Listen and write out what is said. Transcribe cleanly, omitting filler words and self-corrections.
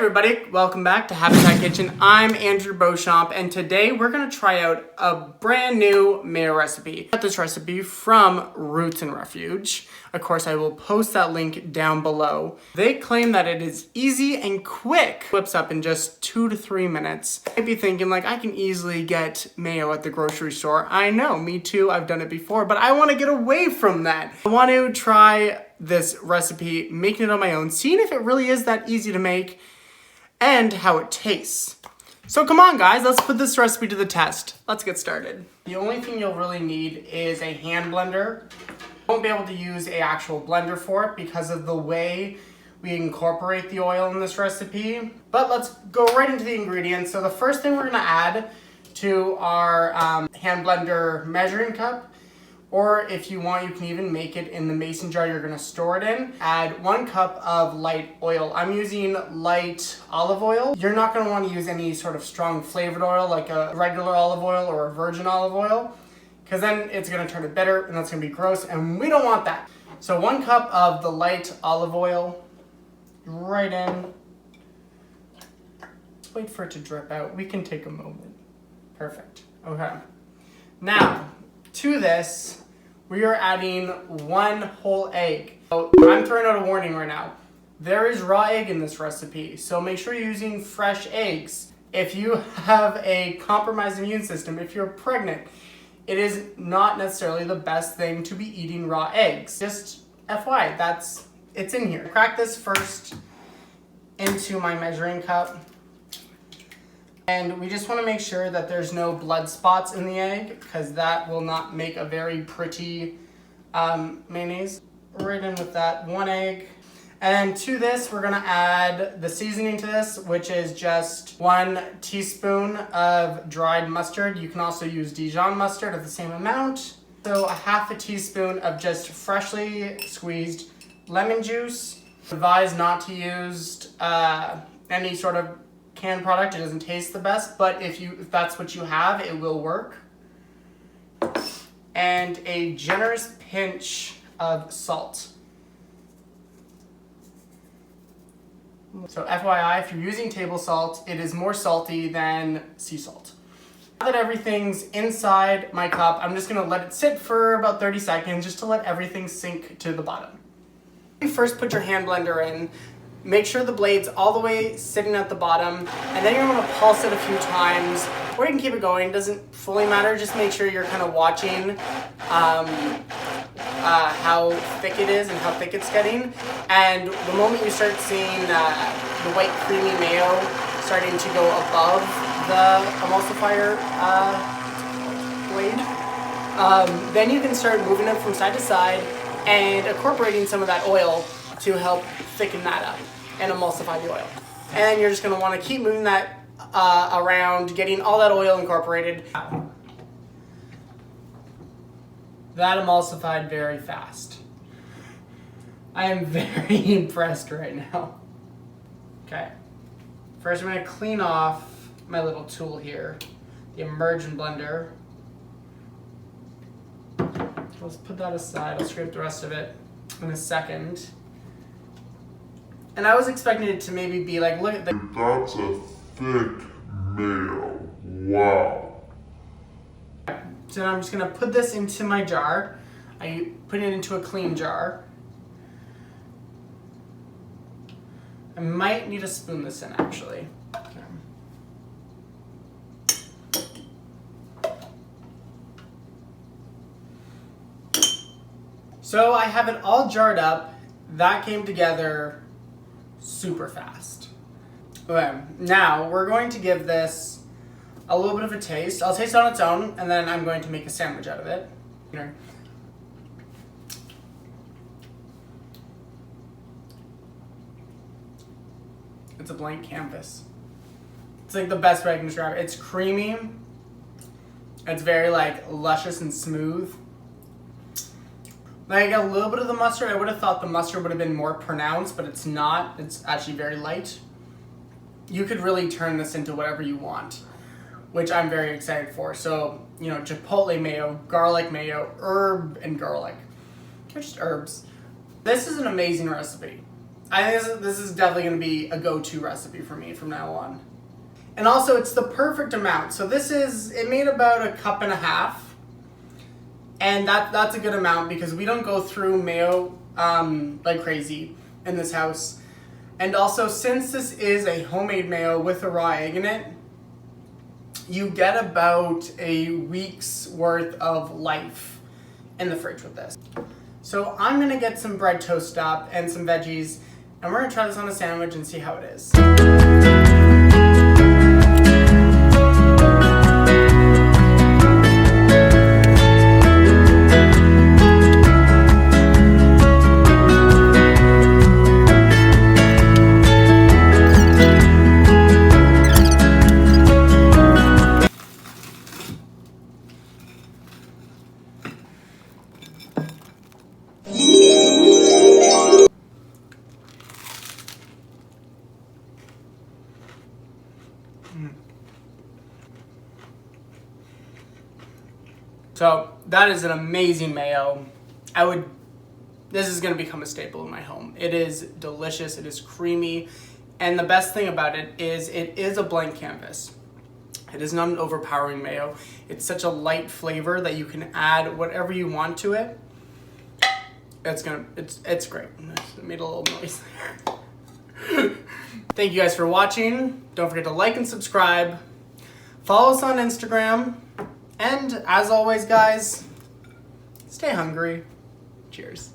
everybody, welcome back to Habitat Kitchen. I'm Andrew Beauchamp, and today we're going to try out a brand new Mayo recipe. I got this recipe from Roots and Refuge. Of course, I will post that link down below. They claim that it is easy and quick. Whips up in just 2 to 3 minutes. You might be thinking, like, I can easily get mayo at the grocery store. I know, me too, I've done it before, but I want to get away from that. I want to try this recipe, making it on my own, seeing if it really is that easy to make, and how it tastes. So come on guys, let's put this recipe to the test. Let's get started. The only thing you'll really need is a hand blender. You won't be able to use an actual blender for it because of the way we incorporate the oil in this recipe. But let's go right into the ingredients. So the first thing we're gonna add to our hand blender measuring cup, or if you want, you can even make it in the mason jar you're gonna store it in. Add 1 cup of light oil. I'm using light olive oil. You're not gonna wanna use any sort of strong flavored oil like a regular olive oil or a virgin olive oil, because then it's gonna turn it bitter and that's gonna be gross, and we don't want that. So 1 cup of the light olive oil, right in. Wait for it to drip out. We can take a moment. Perfect, okay. Now, to this, we are adding 1 whole egg. So I'm throwing out a warning right now. There is raw egg in this recipe, so make sure you're using fresh eggs. If you have a compromised immune system, if you're pregnant, it is not necessarily the best thing to be eating raw eggs. Just FYI, it's in here. Crack this first into my measuring cup. And we just want to make sure that there's no blood spots in the egg, because that will not make a very pretty mayonnaise. Right in with that 1 egg. And to this, we're going to add the seasoning to this, which is just 1 teaspoon of dried mustard. You can also use Dijon mustard at the same amount. So 1/2 teaspoon of just freshly squeezed lemon juice. Advise not to use any sort of canned product. It doesn't taste the best, but if that's what you have, it will work. And a generous pinch of salt. So FYI, if you're using table salt, it is more salty than sea salt. Now that everything's inside my cup, I'm just gonna let it sit for about 30 seconds just to let everything sink to the bottom. You first put your hand blender in. Make sure the blade's all the way sitting at the bottom, and then you're going to pulse it a few times, or you can keep it going. It doesn't fully matter. Just make sure you're kind of watching how thick it is and how thick it's getting. And the moment you start seeing the white creamy mayo starting to go above the emulsifier blade, then you can start moving it from side to side and incorporating some of that oil to help thicken that up and emulsify the oil. And then you're just going to want to keep moving that around, getting all that oil incorporated. That emulsified very fast. I am very impressed right now. Okay. First I'm going to clean off my little tool here, the immersion blender. Let's put that aside. I'll scrape the rest of it in a second. And I was expecting it to maybe be like, look at that. That's a thick mayo. Wow. So now I'm just gonna put this into my jar. I put it into a clean jar. I might need to spoon this in actually. So I have it all jarred up. That came together super fast. Okay, now we're going to give this a little bit of a taste. I'll taste it on its own, and then I'm going to make a sandwich out of it. It's a blank canvas. It's like the best way I can describe it. It's creamy. It's very like luscious and smooth. Like a little bit of the mustard, I would have thought the mustard would have been more pronounced, but it's not. It's actually very light. You could really turn this into whatever you want, which I'm very excited for. So, chipotle mayo, garlic mayo, herb and garlic. Just herbs. This is an amazing recipe. I think this is definitely going to be a go-to recipe for me from now on. And also, it's the perfect amount. So it made about 1.5 cups. And that's a good amount because we don't go through mayo like crazy in this house. And also, since this is a homemade mayo with a raw egg in it, you get about a week's worth of life in the fridge with this. So I'm gonna get some bread toast up and some veggies, and we're gonna try this on a sandwich and see how it is. So that is an amazing mayo. This is gonna become a staple in my home. It is delicious, it is creamy, and the best thing about it is a blank canvas. It is not an overpowering mayo. It's such a light flavor that you can add whatever you want to it. It's great. I made a little noise there. Thank you guys for watching. Don't forget to like and subscribe. Follow us on Instagram. And as always, guys, stay hungry. Cheers.